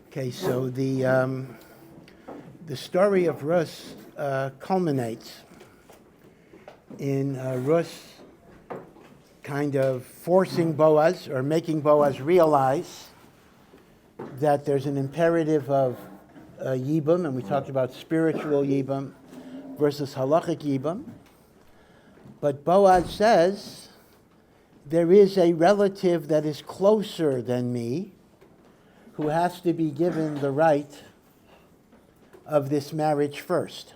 Okay, so the story of Rus culminates in Rus kind of forcing Boaz or making Boaz realize that there's an imperative of Yibum, and we talked about spiritual Yibum versus halachic Yibum. But Boaz says, there is a relative that is closer than me who has to be given the right of this marriage first.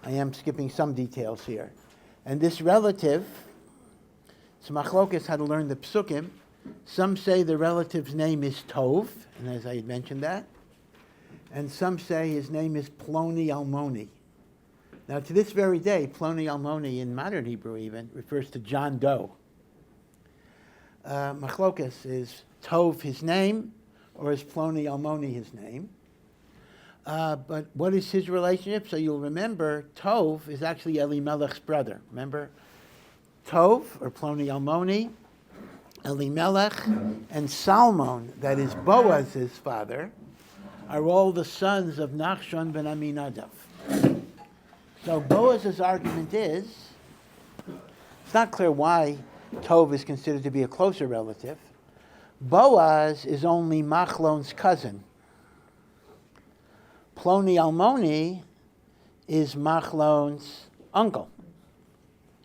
I am skipping some details here. And this relative, so Machlokes had to learn the psukim. Some say the relative's name is Tov, and as I had mentioned that. And some say his name is Ploni Almoni. Now to this very day, Ploni Almoni in modern Hebrew even refers to John Doe. Machlokes is Tov his name, or is Ploni Almoni his name? But what is his relationship? So you'll remember, Tov is actually Elimelech's brother. Remember? Tov, or Ploni Almoni, Elimelech, and Salmon, that is Boaz's father, are all the sons of Nachshon ben Aminadav. So Boaz's argument is, it's not clear why Tov is considered to be a closer relative. Boaz is only Machlon's cousin. Ploni Almoni is Machlon's uncle,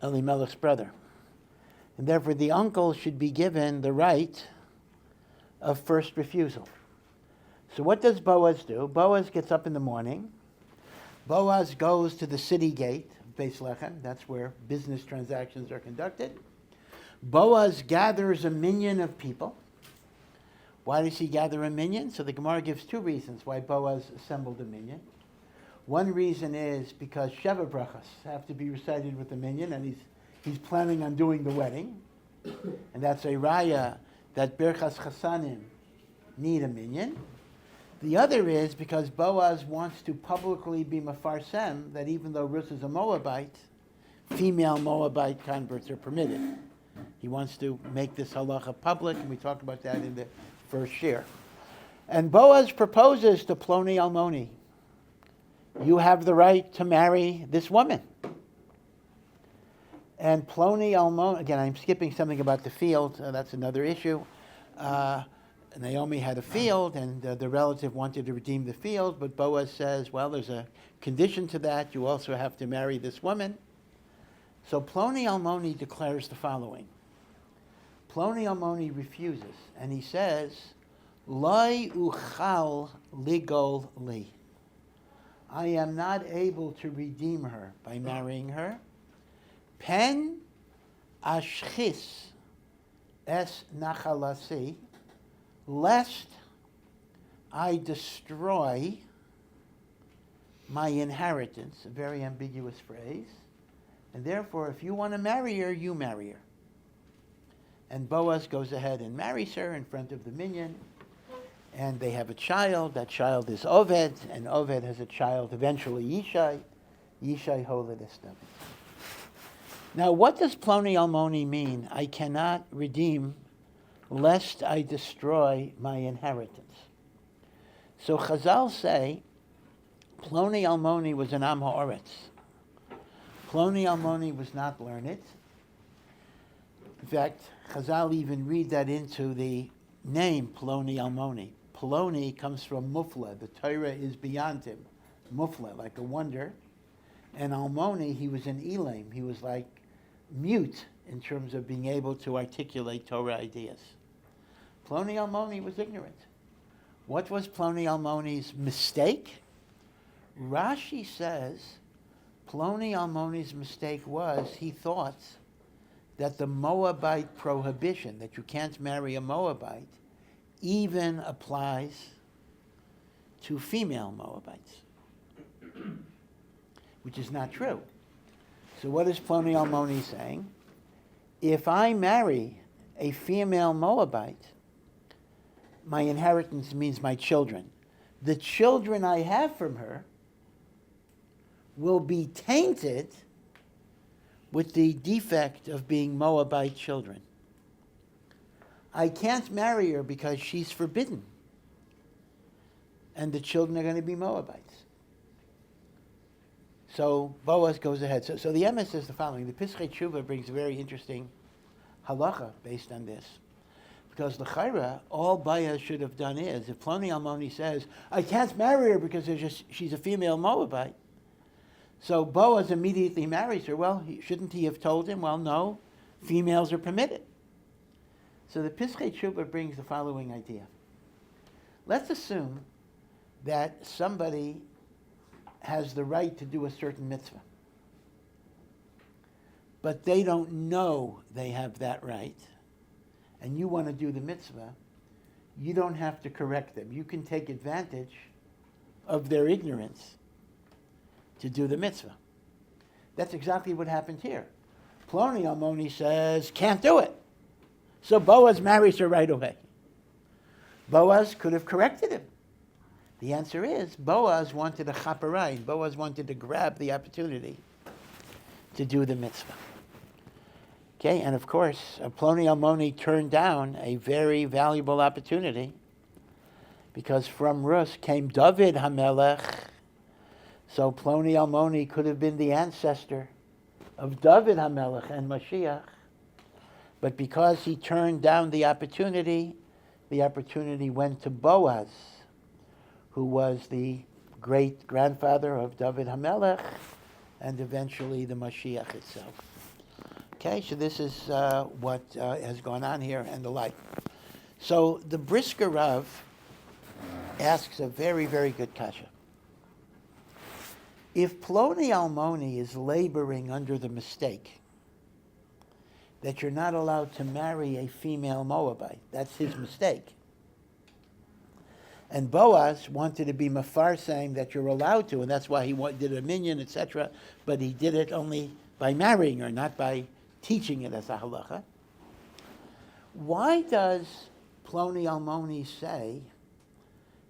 Elimelech's brother. And therefore the uncle should be given the right of first refusal. So what does Boaz do? Boaz gets up in the morning. Boaz goes to the city gate, Beis Lechem, that's where business transactions are conducted. Boaz gathers a minyan of people. Why does he gather a minyan? So the Gemara gives two reasons why Boaz assembled a minyan. One reason is because Sheva brachas have to be recited with the minyan, and he's planning on doing the wedding. And that's a raya that Birchas Chasanim need a minyan. The other is because Boaz wants to publicly be mefarsem that even though Ruth is a Moabite, female Moabite converts are permitted. He wants to make this halacha public, and we talked about that in the first shiur. And Boaz proposes to Ploni Almoni, you have the right to marry this woman. And Ploni Almoni, again, I'm skipping something about the field, that's another issue. Naomi had a field, and the relative wanted to redeem the field, but Boaz says, well, there's a condition to that. You also have to marry this woman. So Ploni Almoni declares the following. Ploni Almoni refuses, and he says, Loi uchal ligol li. I am not able to redeem her by marrying her. Pen ashchis es nachalasi, lest I destroy my inheritance, a very ambiguous phrase, and therefore if you want to marry her, you marry her. And Boaz goes ahead and marries her in front of the minyan, and they have a child. That child is Oved, and Oved has a child, eventually Yishai. Yishai Holedes David. Now, what does Ploni Almoni mean? I cannot redeem lest I destroy my inheritance. So Chazal say, Ploni Almoni was an Am Ha'oretz. Ploni Almoni was not learned. In fact, Chazal even read that into the name Ploni Almoni. Ploni comes from Mufla. The Torah is beyond him. Mufla, like a wonder. And Almoni, he was an Elam. He was like mute in terms of being able to articulate Torah ideas. Ploni Almoni was ignorant. What was Ploni Almoni's mistake? Rashi says Ploni Almoni's mistake was he thought that the Moabite prohibition, that you can't marry a Moabite, even applies to female Moabites, which is not true. So what is Ploni Almoni saying? If I marry a female Moabite, my inheritance means my children. The children I have from her will be tainted with the defect of being Moabite children. I can't marry her because she's forbidden. and the children are going to be Moabites. So Boaz goes ahead. So the emes is the following. The Pischei Tshuva brings a very interesting halacha based on this. Because l'chayra, all Boaz should have done is, if Ploni Almoni says, I can't marry her because she's a female Moabite, so Boaz immediately marries her. Well, shouldn't he have told him, well, no, females are permitted. So the Pischei Tshuva brings the following idea. Let's assume that somebody has the right to do a certain mitzvah, but they don't know they have that right, and you want to do the mitzvah. You don't have to correct them. You can take advantage of their ignorance to do the mitzvah. That's exactly what happened here. Ploni Almoni says, can't do it. So Boaz marries her right away. Boaz could have corrected him. The answer is, Boaz wanted a chaperayim. Boaz wanted to grab the opportunity to do the mitzvah. Okay, and of course, Ploni Almoni turned down a very valuable opportunity because from Rus came David HaMelech. So Ploni Almoni could have been the ancestor of David HaMelech and Mashiach. But because he turned down the opportunity went to Boaz, who was the great-grandfather of David HaMelech and eventually the Mashiach itself. Okay, so this is what has gone on here and the like. So the Brisker Rav asks a very, very good kasha. If Ploni Almoni is laboring under the mistake that you're not allowed to marry a female Moabite, that's his mistake. And Boaz wanted to be mefarsem that you're allowed to, and that's why he did a minyan, etc., but he did it only by marrying her, not by teaching it as a halacha. Why does Ploni Almoni say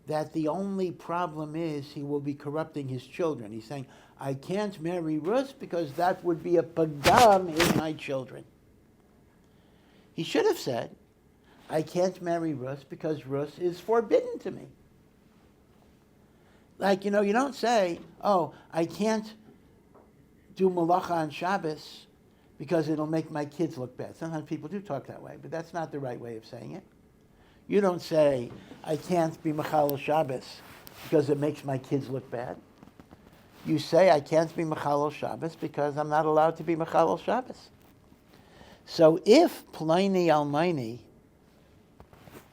that the only problem is he will be corrupting his children? He's saying, I can't marry Rus because that would be a pagam in my children. He should have said, I can't marry Rus because Rus is forbidden to me. Like, you don't say, oh, I can't do malacha on Shabbos because it'll make my kids look bad. Sometimes people do talk that way, but that's not the right way of saying it. You don't say, I can't be Mechalel Shabbos because it makes my kids look bad. You say, I can't be Mechalel Shabbos because I'm not allowed to be Mechalel Shabbos. So if Ploni Almoni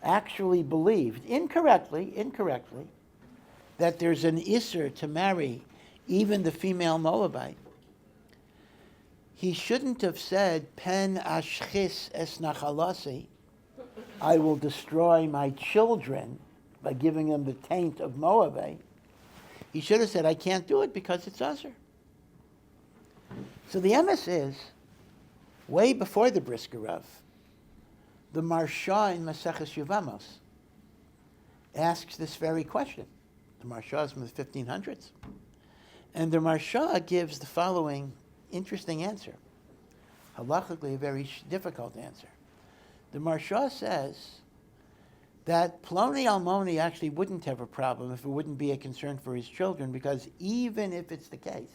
actually believed, incorrectly, that there's an isser to marry even the female Moabite, he shouldn't have said, Pen ashchis es nachalasi, I will destroy my children by giving them the taint of Moabite. He should have said, I can't do it because it's usher. So the emes is, way before the Brisker Rav, the Marsha in Maseches Yevamos asks this very question. The Marsha is from the 1500s. And the Marsha gives the following interesting answer. Halachically, a very difficult answer. The Marsha says that Ploni Almoni actually wouldn't have a problem if it wouldn't be a concern for his children, because even if it's the case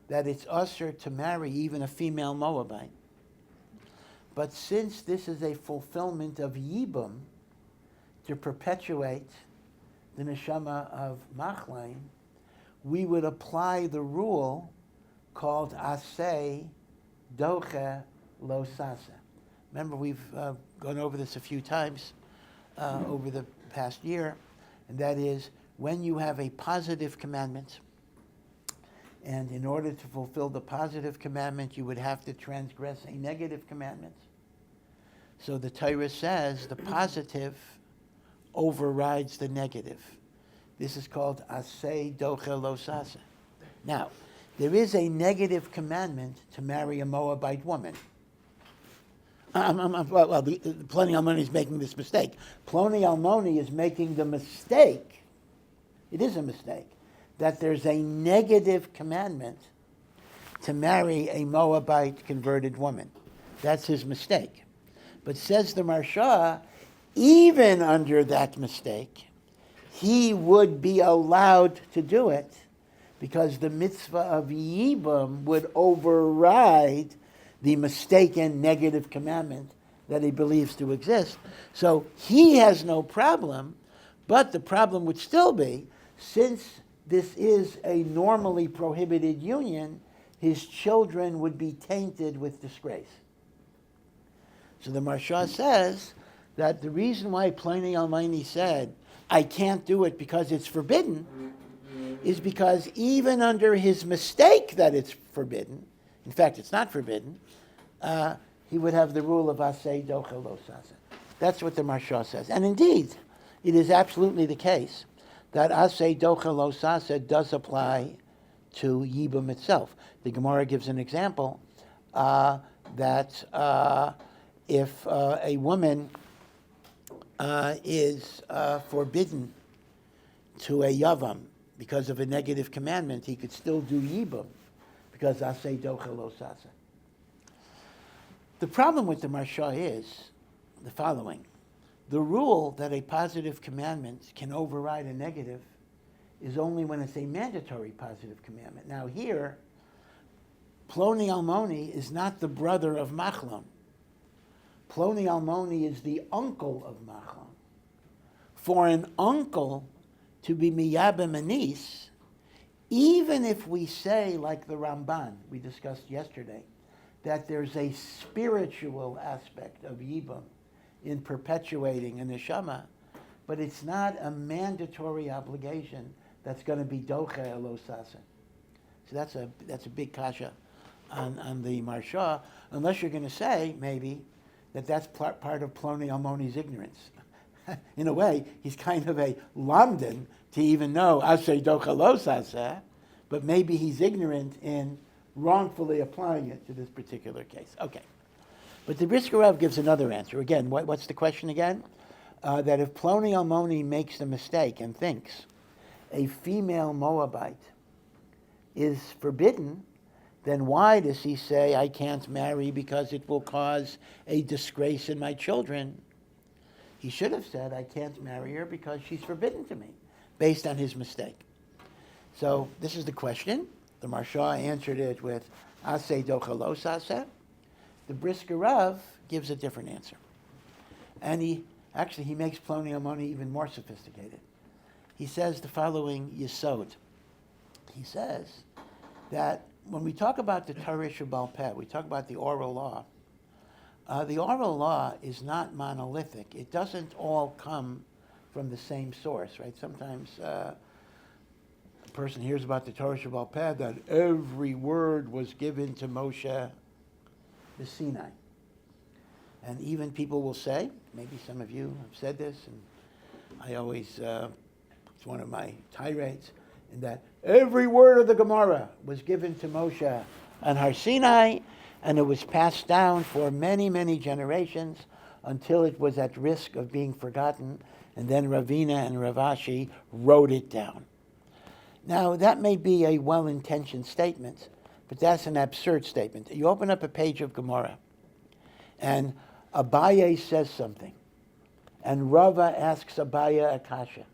that it's usher to marry even a female Moabite, but since this is a fulfillment of Yibum to perpetuate the neshama of Machlain, we would apply the rule called Aseh Doche Lo Sase. Remember, we've gone over this a few times over the past year, and that is when you have a positive commandment, and in order to fulfill the positive commandment, you would have to transgress a negative commandment. So the Torah says the positive overrides the negative. This is called Aseh Doche Lo Sase. Now, there is a negative commandment to marry a Moabite woman. Ploni Almoni is making this mistake. Ploni Almoni is making the mistake, it is a mistake, that there's a negative commandment to marry a Moabite converted woman. That's his mistake. But says the Marsha, even under that mistake, he would be allowed to do it because the mitzvah of Yibam would override the mistaken negative commandment that he believes to exist. So he has no problem, but the problem would still be, since this is a normally prohibited union, his children would be tainted with disgrace. So the Marsha says that the reason why Pliny Almaini said, I can't do it because it's forbidden, is because even under his mistake that it's forbidden, in fact it's not forbidden, he would have the rule of aseh docha lo sasa. That's what the Marsha says. And indeed, it is absolutely the case that aseh docha lo sasa does apply to Yibam itself. The Gemara gives an example that if a woman is forbidden to a Yavam because of a negative commandment, he could still do Yibam because aseh docha lo sasa. The problem with the Marsha is the following. The rule that a positive commandment can override a negative is only when it's a mandatory positive commandment. Now here, Ploni Almoni is not the brother of Machlon. Ploni Almoni is the uncle of Machlon. For an uncle to be miyabem anis, even if we say, like the Ramban we discussed yesterday, that there's a spiritual aspect of Yibam in perpetuating a neshama, but it's not a mandatory obligation that's going to be doche elo sasa. So that's a big kasha on the Marsha, unless you're going to say, maybe, that's part of Ploni Almoni's ignorance. In a way, he's kind of a lamdan to even know aseh docha lo sasa, but maybe he's ignorant in wrongfully applying it to this particular case. Okay. But the Brisker Rav gives another answer. Again, what's the question again? That if Ploni Almoni makes a mistake and thinks a female Moabite is forbidden, then why does he say, I can't marry because it will cause a disgrace in my children? He should have said, I can't marry her because she's forbidden to me, based on his mistake. So this is the question. The Marsha answered it with aseh docha lo sasa. The Brisker Rav gives a different answer. And he makes Ploni Almoni even more sophisticated. He says the following yesod. He says that when we talk about the Torah Shebal Peh, we talk about the oral law. The oral law is not monolithic. It doesn't all come from the same source, right? Sometimes a person hears about the Torah Shebal Peh, that every word was given to Moshe the Sinai. And even people will say, maybe some of you have said this, and I always, it's one of my tirades, in that every word of the Gemara was given to Moshe on Har Sinai, and it was passed down for many, many generations until it was at risk of being forgotten, and then Ravina and Ravashi wrote it down. Now, that may be a well-intentioned statement, but that's an absurd statement. You open up a page of Gemara, and Abaye says something, and Rava asks Abaye a kasha,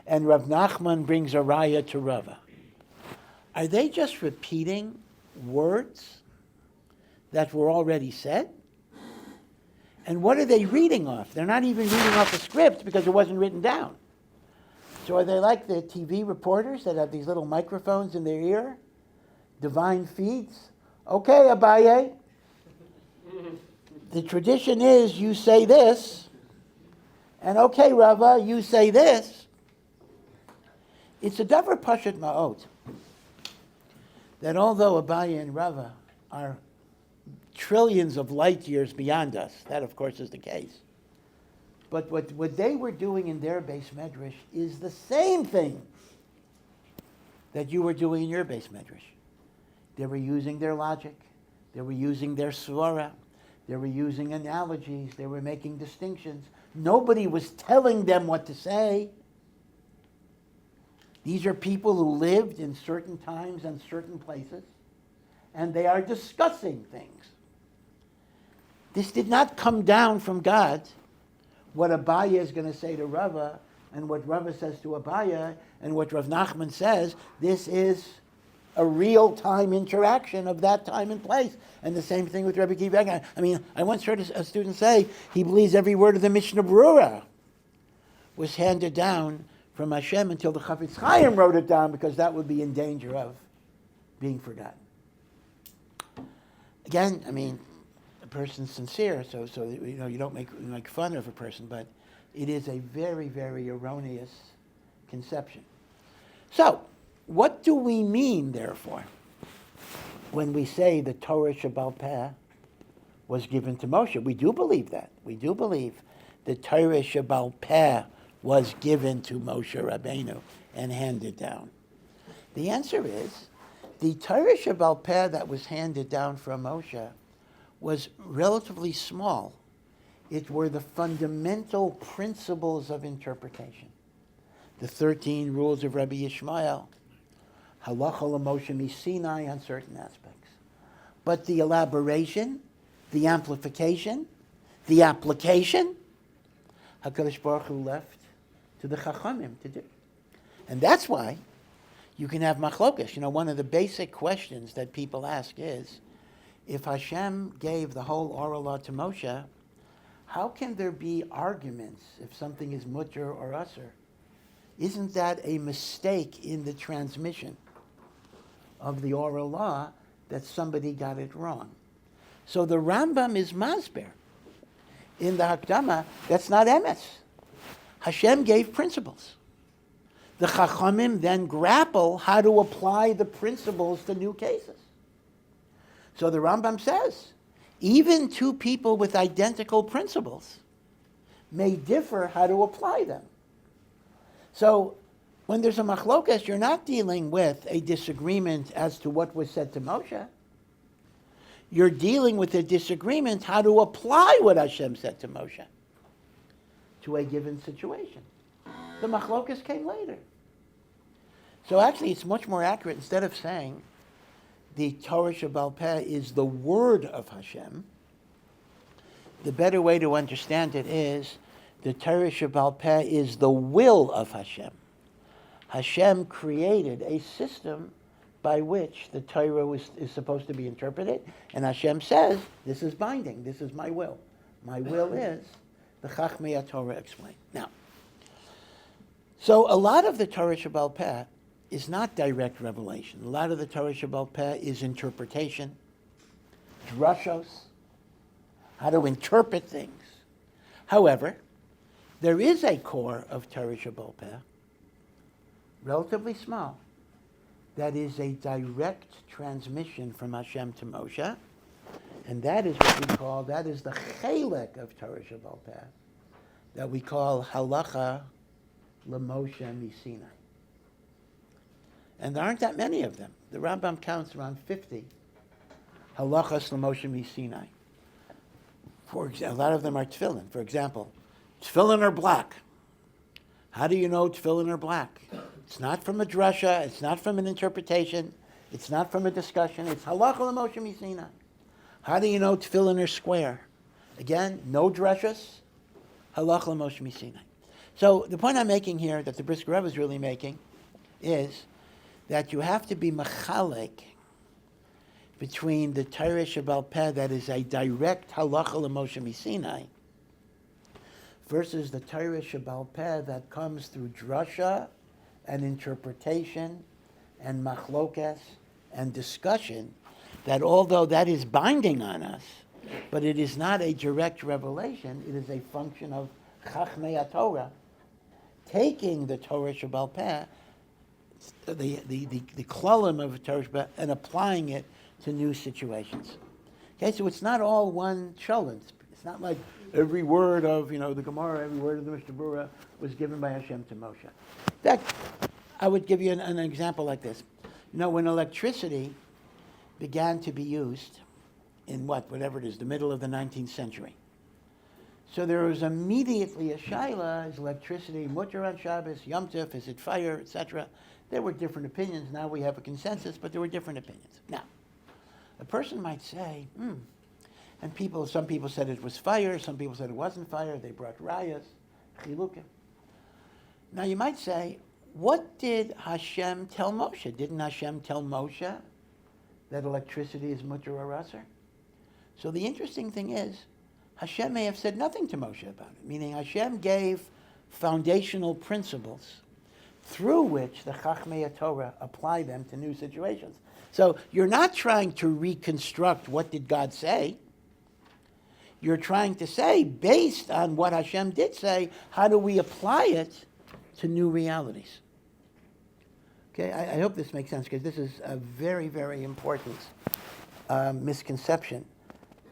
and Rav Nachman brings a raya to Rava. Are they just repeating words that were already said? And what are they reading off? They're not even reading off a script because it wasn't written down. So are they like the TV reporters that have these little microphones in their ear? Divine feeds? Okay, Abaye. The tradition is you say this, and okay, Rava, you say this. It's a davar pashut ma'ot that although Abaye and Rava are trillions of light years beyond us, that of course is the case, but what they were doing in their base medrash is the same thing that you were doing in your base medrash. They were using their logic, they were using their svara, they were using analogies, they were making distinctions. Nobody was telling them what to say. These are people who lived in certain times and certain places, and they are discussing things. This did not come down from God. What Abaye is going to say to Rava and what Rava says to Abaya, and what Rav Nachman says, this is a real-time interaction of that time and place. And the same thing with Rebbe Kiva. I mean, I once heard a student say he believes every word of the Mishnah Berurah was handed down from Hashem until the Chafetz Chaim wrote it down, because that would be in danger of being forgotten. Again, I mean, a person's sincere, so you don't make fun of a person, but it is a very, very erroneous conception. So, what do we mean, therefore, when we say the Torah Shebaal Peh was given to Moshe? We do believe that. We do believe the Torah Shebaal Peh was given to Moshe Rabbeinu and handed down. The answer is, the Torah Shebaal Peh that was handed down from Moshe was relatively small. It were the fundamental principles of interpretation. The 13 rules of Rabbi Yishmael, halacha l'Moshe miSinai on certain aspects. But the elaboration, the amplification, the application, HaKadosh Baruch Hu left to the Chachamim to do. And that's why you can have machlokas. One of the basic questions that people ask is, if Hashem gave the whole oral law to Moshe, how can there be arguments if something is mutter or asur? Isn't that a mistake in the transmission of the oral law, that somebody got it wrong? So the Rambam is masber in the Hakdama. That's not emes. Hashem gave principles. The Chachamim then grapple how to apply the principles to new cases. So the Rambam says, even two people with identical principles may differ how to apply them. So when there's a machlokas, you're not dealing with a disagreement as to what was said to Moshe. You're dealing with a disagreement how to apply what Hashem said to Moshe to a given situation. The machlokas came later. So actually, it's much more accurate. Instead of saying the Torah Shebaal Peh is the word of Hashem, the better way to understand it is the Torah Shebaal Peh is the will of Hashem. Hashem created a system by which the Torah is supposed to be interpreted, and Hashem says, this is binding, this is my will. My will is the Chachmei Torah explained. Now, so a lot of the Torah Shebaal Peh is not direct revelation. A lot of the Torah Shebaal Peh is interpretation, drashos, how to interpret things. However, there is a core of Torah Shebaal Peh, relatively small, that is a direct transmission from Hashem to Moshe, and that is what we call, that is the chelek of Torah Shebaal Peh, that we call halacha l'Moshe miSinai. And there aren't that many of them. The Rambam counts around 50 halachas l'Moshe miSinai. For example, a lot of them are tefillin. For example, tefillin are black. How do you know tefillin are black? It's not from a drasha, it's not from an interpretation, it's not from a discussion, it's halacha l'Moshe miSinai. How do you know tefillin are square? Again, no drashas, halacha l'Moshe miSinai. So the point I'm making here, that the Brisker Rebbe is really making, is that you have to be mechalek between the Torah Shebaal Peh that is a direct halacha l'Moshe miSinai versus the Torah Shebaal Peh that comes through drasha and interpretation and machlokas and discussion, that although that is binding on us, but it is not a direct revelation, it is a function of Chachmei Torah, taking the Torah Shebaal Peh, the klalim of Torah Shebaal Peh, and applying it to new situations. Okay, so it's not all one sholem. It's not like every word of the Gemara, every word of the Mishnah Berurah was given by Hashem to Moshe. In fact, I would give you an example like this. When electricity began to be used in whatever it is, the middle of the 19th century. So there was immediately a shaila: is electricity mutter on Shabbos, Yom Tov, is it fire, etc. There were different opinions. Now we have a consensus, but there were different opinions. Now, a person might say, and some people said it was fire, some people said it wasn't fire, they brought rayas, chilukim. Now you might say, what did Hashem tell Moshe? Didn't Hashem tell Moshe that electricity is mutter or asur? So the interesting thing is, Hashem may have said nothing to Moshe about it, meaning Hashem gave foundational principles through which the Chachmei Torah apply them to new situations. So you're not trying to reconstruct what did God say. You're trying to say, based on what Hashem did say, how do we apply it to new realities? Okay, I hope this makes sense, because this is a very, very important misconception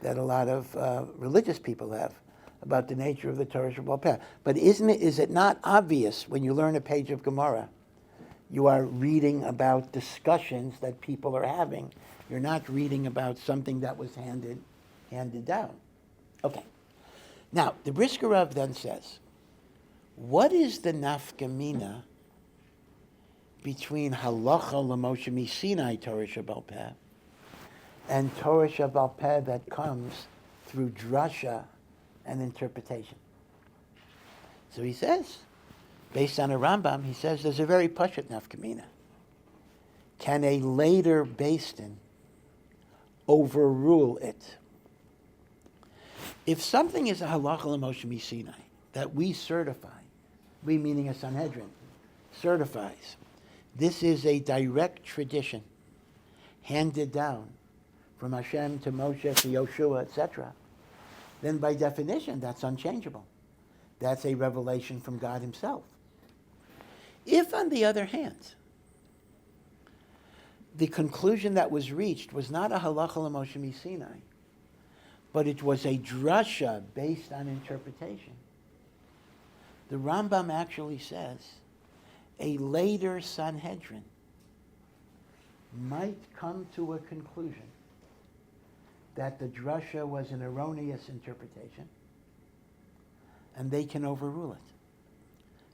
that a lot of religious people have about the nature of the Torah Shebaal Peh. But is it not obvious when you learn a page of Gemara, you are reading about discussions that people are having. You're not reading about something that was handed down. Okay. Now, the Brisker Rav then says, what is the nafkamina between halacha l'Moshe Misinai Torah Shebaal Peh and Torah Shebaal Peh that comes through drasha and interpretation? So he says, based on a Rambam, he says there's a very pashut nafkamina. Can a later Beis Din overrule it? If something is a halacha l'Moshe Misinai that we certify, we meaning a Sanhedrin, certifies, this is a direct tradition handed down from Hashem to Moshe to Yoshua, etc., then by definition that's unchangeable. That's a revelation from God himself. If, on the other hand, the conclusion that was reached was not a halacha l'Moshe Misinai, but it was a drasha based on interpretation, the Rambam actually says a later Sanhedrin might come to a conclusion that the drasha was an erroneous interpretation, and they can overrule it.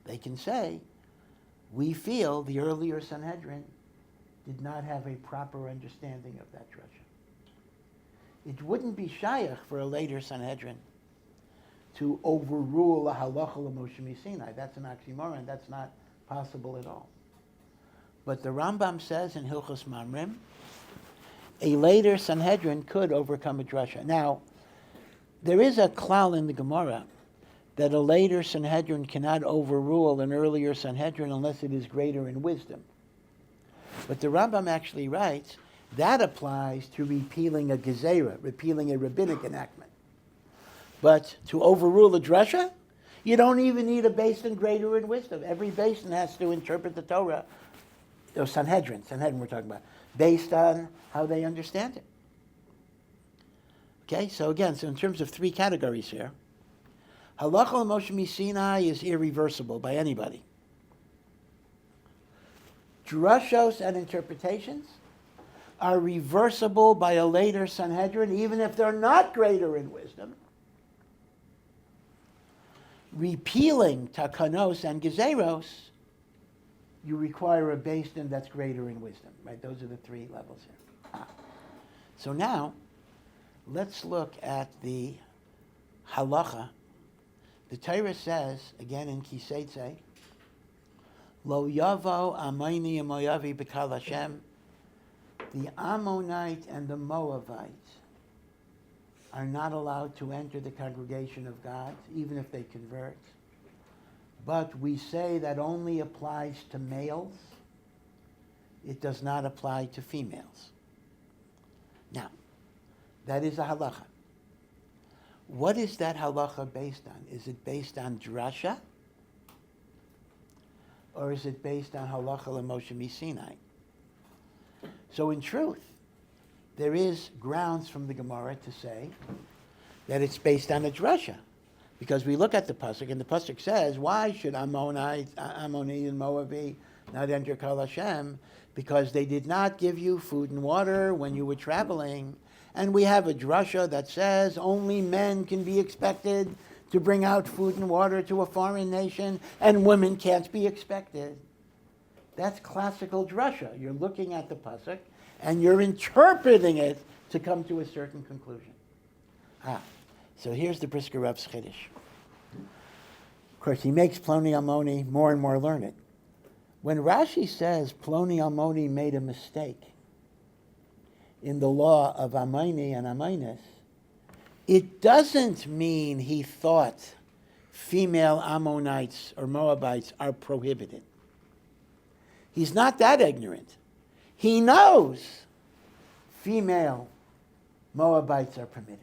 They can say, we feel the earlier Sanhedrin did not have a proper understanding of that drasha. It wouldn't be shayach for a later Sanhedrin to overrule a halacha l'Moshe Misinai. That's an oxymoron. That's not possible at all. But the Rambam says in Hilchos Mamrim, a later Sanhedrin could overcome a drasha. Now, there is a klal in the Gemara that a later Sanhedrin cannot overrule an earlier Sanhedrin unless it is greater in wisdom. But the Rambam actually writes that applies to repealing a gezerah, repealing a rabbinic enactment. But to overrule a drasha, you don't even need a Beis Din greater in wisdom. Every Beis Din has to interpret the Torah, or Sanhedrin we're talking about, based on how they understand it. Okay, so again, so in terms of three categories here, halacha l'Moshe Misinai is irreversible by anybody. Drashos and interpretations are reversible by a later Sanhedrin, even if they're not greater in wisdom. Repealing takanos and gezeros, you require a Beis Din that's greater in wisdom, right? Those are the three levels here. So now, let's look at the halacha. The Torah says, again in Kiseitze, Lo yavo amayni amoyavi b'kal Hashem, the Ammonite and the Moabite are not allowed to enter the congregation of God, even if they convert. But we say that only applies to males. It does not apply to females. Now, that is a halacha. What is that halacha based on? Is it based on drasha? Or is it based on halacha l'Moshe Misinai? So in truth, there is grounds from the Gemara to say that it's based on a drasha. Because we look at the pasuk, and the pasuk says, why should Ammoni and Moabi not enter Kal Hashem? Because they did not give you food and water when you were traveling. And we have a drasha that says only men can be expected to bring out food and water to a foreign nation, and women can't be expected. That's classical drasha. You're looking at the pasuk, and you're interpreting it to come to a certain conclusion. So here's the Brisker Rav's Chiddush. course, he makes Ploni Almoni more and more learned. When Rashi says Ploni Almoni made a mistake in the law of Amayni and Amaynis, it doesn't mean he thought female Ammonites or Moabites are prohibited. He's not that ignorant. He knows female Moabites are permitted.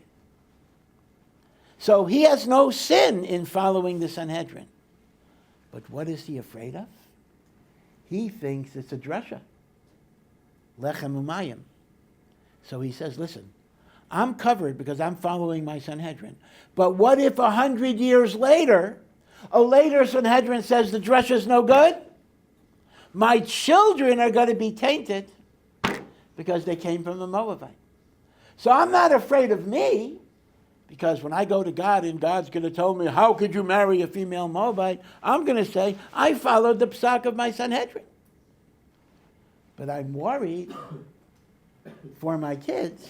So he has no sin in following the Sanhedrin. But what is he afraid of? He thinks it's a drasha. Lechem umayim. So he says, listen, I'm covered because I'm following my Sanhedrin. But what if 100 years later, a later Sanhedrin says the drasha is no good? My children are going to be tainted because they came from a Moabite. So I'm not afraid of me, because when I go to God and God's going to tell me, how could you marry a female Moabite? I'm going to say, I followed the psak of my Sanhedrin. But I'm worried for my kids,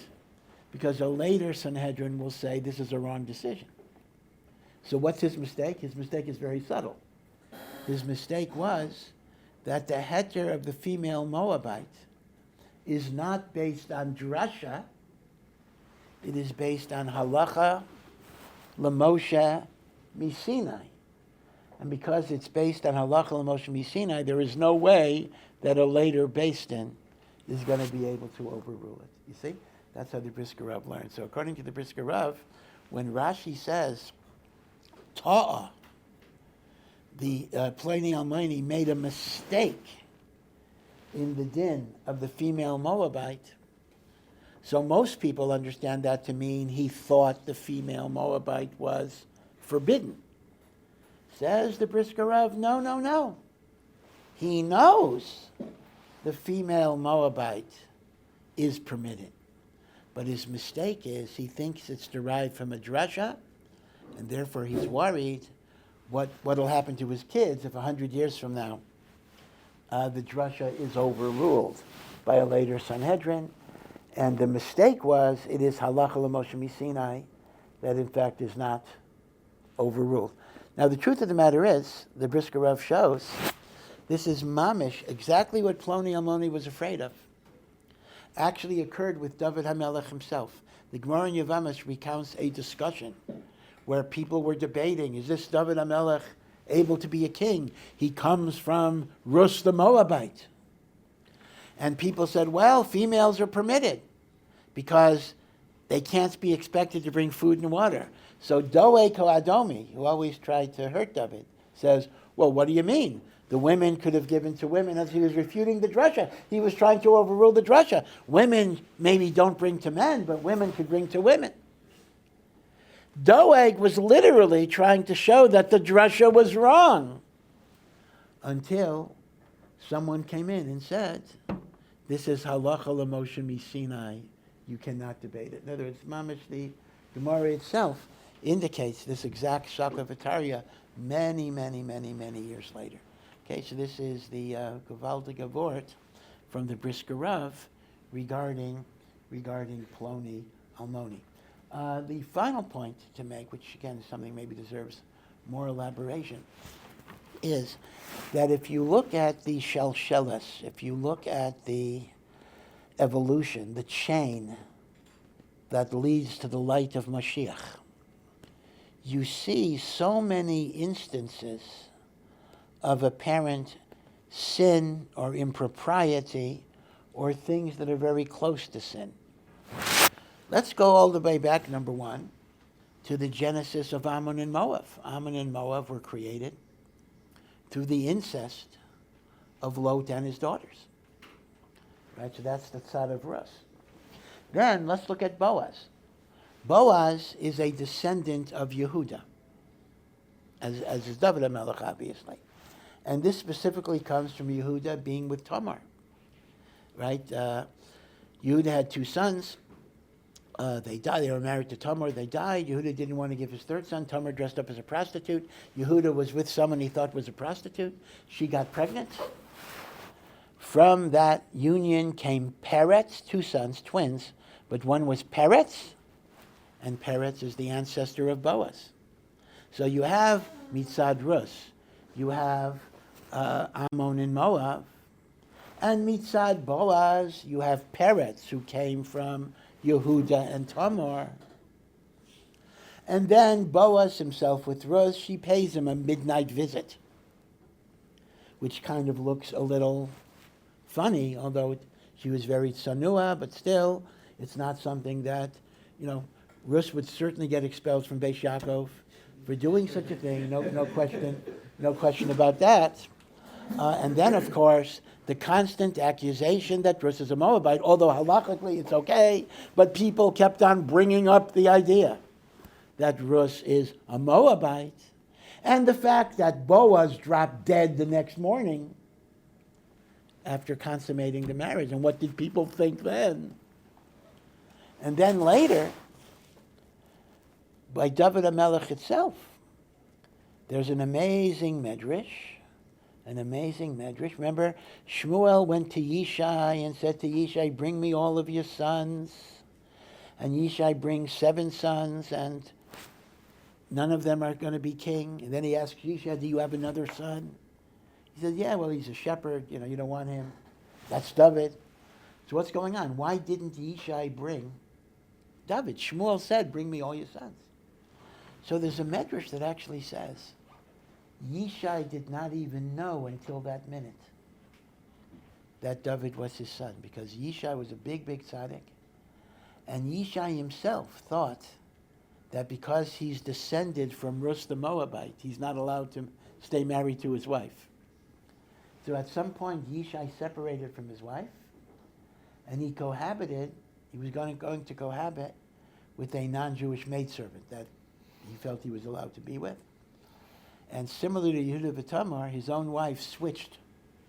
because a later Sanhedrin will say this is a wrong decision. So what's his mistake? His mistake is very subtle. His mistake was that the heter of the female Moabite is not based on drasha. It is based on halacha l'Moshe miSinai. And because it's based on halacha l'Moshe miSinai, there is no way that a later Beis Din is going to be able to overrule it. You see? That's how the Brisker Rav learned. So according to the Brisker Rav, when Rashi says, Ta'ah, the Ploni Almoni made a mistake in the din of the female Moabite, so most people understand that to mean he thought the female Moabite was forbidden. Says the Brisker Rav, no. He knows the female Moabite is permitted. But his mistake is he thinks it's derived from a drasha, and therefore he's worried what will happen to his kids if 100 years from now the drasha is overruled by a later Sanhedrin. And the mistake was, it is halacha l'Moshe miSinai that in fact is not overruled. Now the truth of the matter is, the Brisker Rav shows, this is mamish, exactly what Ploni Almoni was afraid of. Actually occurred with David HaMelech himself. The Gemara in Yevamos recounts a discussion where people were debating, is this David HaMelech able to be a king? He comes from Rus the Moabite. And people said, well, females are permitted because they can't be expected to bring food and water. So Doeg Adomi, who always tried to hurt David, says, well, what do you mean? The women could have given to women, as he was refuting the drasha. He was trying to overrule the drasha. Women maybe don't bring to men, but women could bring to women. Doeg was literally trying to show that the drasha was wrong until someone came in and said, this is halacha l'Moshe miSinai. You cannot debate it. In other words, mamish, the Gemara itself indicates this exact Shakavatariya many years later. Okay, so this is the Gewaltige Wort from the Brisker Rav regarding Ploni Almoni. The final point to make, which again is something maybe deserves more elaboration, is that if you look at the shelshelis, if you look at the evolution, the chain that leads to the light of Mashiach, you see so many instances of apparent sin or impropriety or things that are very close to sin. Let's go all the way back, number one, to the genesis of Ammon and Moab. Ammon and Moab were created through the incest of Lot and his daughters. Right, so that's the tzad of Rus. Then let's look at Boaz. Boaz is a descendant of Yehuda, as is David HaMelech, obviously. And this specifically comes from Yehuda being with Tamar. Right? Yehuda had two sons. They died. They were married to Tamar. They died. Yehuda didn't want to give his third son. Tamar dressed up as a prostitute. Yehuda was with someone he thought was a prostitute. She got pregnant. From that union came Peretz, two sons, twins, but one was Peretz, and Peretz is the ancestor of Boaz. So you have Mitzad Rus, you have Ammon and Moab. And Mitzad Boaz, you have Peretz, who came from Yehuda and Tamar. And then Boaz himself with Rus, she pays him a midnight visit, which kind of looks a little funny, although she was very tsanua, but still, it's not something that, Rus would certainly get expelled from Beis Yaakov for doing such a thing. No question about that. And then, of course, the constant accusation that Rus is a Moabite, although halachically it's okay, but people kept on bringing up the idea that Rus is a Moabite, and the fact that Boaz dropped dead the next morning after consummating the marriage. And what did people think then? And then later, by David HaMelech itself, there's an amazing medrash. Remember, Shmuel went to Yishai and said to Yishai, bring me all of your sons. And Yishai brings 7 sons, and none of them are going to be king. And then he asks Yishai, do you have another son? He says, yeah, well, he's a shepherd. You don't want him. That's David. So what's going on? Why didn't Yishai bring David? Shmuel said, bring me all your sons. So there's a medrash that actually says, Yishai did not even know until that minute that David was his son, because Yishai was a big, big tzaddik. And Yishai himself thought that because he's descended from Rus the Moabite, he's not allowed to stay married to his wife. So at some point, Yishai separated from his wife, and he was going to cohabit with a non-Jewish maidservant that he felt he was allowed to be with. And similar to Yehuda and Tamar, his own wife switched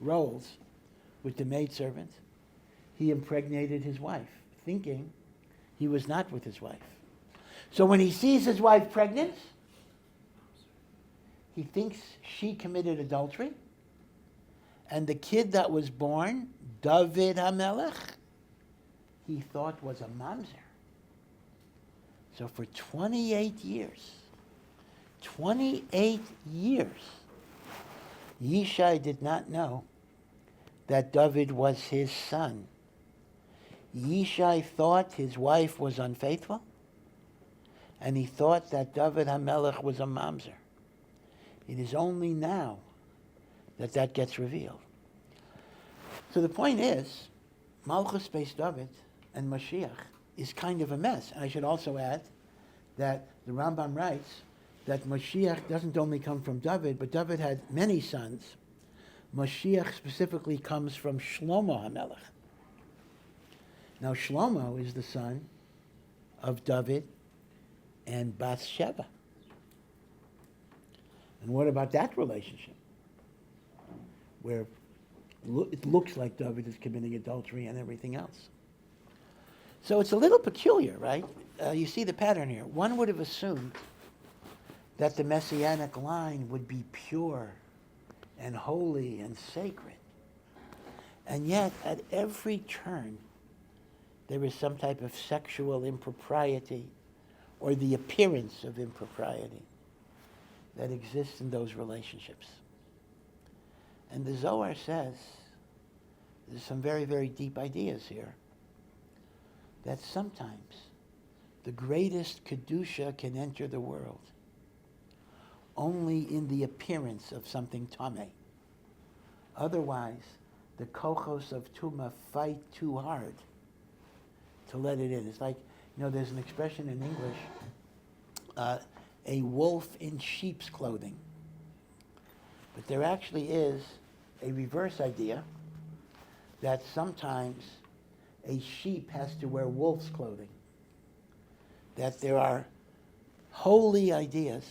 roles with the maidservant. He impregnated his wife, thinking he was not with his wife. So when he sees his wife pregnant, he thinks she committed adultery. And the kid that was born, David HaMelech, he thought was a mamzer. So for 28 years, Yishai did not know that David was his son. Yishai thought his wife was unfaithful, and he thought that David HaMelech was a mamzer. It is only now that gets revealed. So the point is, Malchus Beis David and Mashiach is kind of a mess. And I should also add that the Rambam writes that Mashiach doesn't only come from David, but David had many sons. Mashiach specifically comes from Shlomo HaMelech. Now Shlomo is the son of David and Bathsheba. And what about that relationship? Where it looks like David is committing adultery and everything else. So it's a little peculiar, right? You see the pattern here. One would have assumed that the Messianic line would be pure and holy and sacred. And yet, at every turn, there is some type of sexual impropriety or the appearance of impropriety that exists in those relationships. And the Zohar says, there's some very, very deep ideas here, that sometimes the greatest Kedusha can enter the world only in the appearance of something tameh. Otherwise, the kochos of Tumah fight too hard to let it in. It's like, there's an expression in English, a wolf in sheep's clothing. But there actually is a reverse idea that sometimes a sheep has to wear wolf's clothing. That there are holy ideas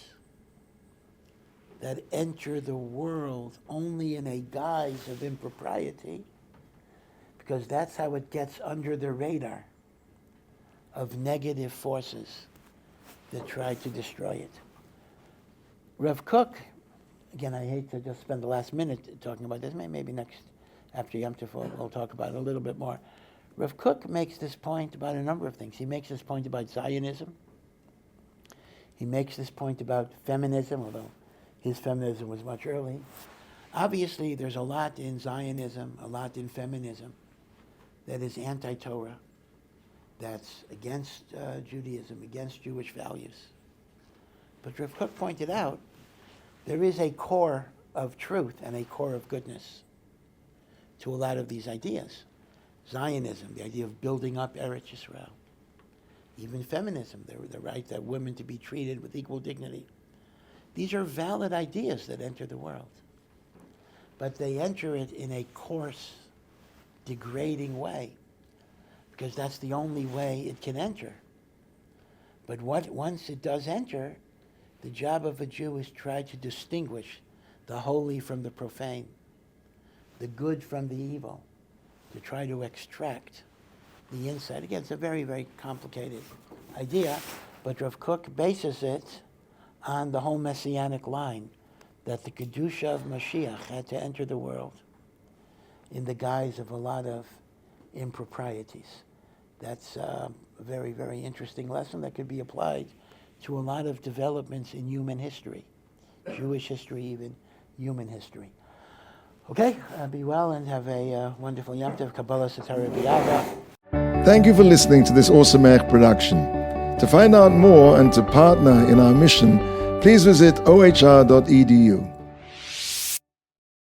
that enter the world only in a guise of impropriety, because that's how it gets under the radar of negative forces that try to destroy it. Rav Kook, again, I hate to just spend the last minute talking about this. Maybe next, after Yom Tov, we'll talk about it a little bit more. Rav Kook makes this point about a number of things. He makes this point about Zionism. He makes this point about feminism, although His feminism was much early. Obviously, there's a lot in Zionism, a lot in feminism that is anti-Torah, that's against Judaism, against Jewish values. But Rav Kook pointed out, there is a core of truth and a core of goodness to a lot of these ideas. Zionism, the idea of building up Eretz Yisrael. Even feminism, the right that women to be treated with equal dignity. These are valid ideas that enter the world. But they enter it in a coarse, degrading way, because that's the only way it can enter. But once it does enter, the job of a Jew is try to distinguish the holy from the profane, the good from the evil, to try to extract the insight. Again, it's a very, very complicated idea, but Rav Kook bases it on the whole messianic line, that the Kedusha of Mashiach had to enter the world in the guise of a lot of improprieties. That's a very, very interesting lesson that could be applied to a lot of developments in human history, Jewish history, even human history. Okay, be well and have a wonderful Yom Tov, Kabbalah Satara B'Yava. Thank you for listening to this Ohr Somayach production. To find out more and to partner in our mission, please visit ohr.edu.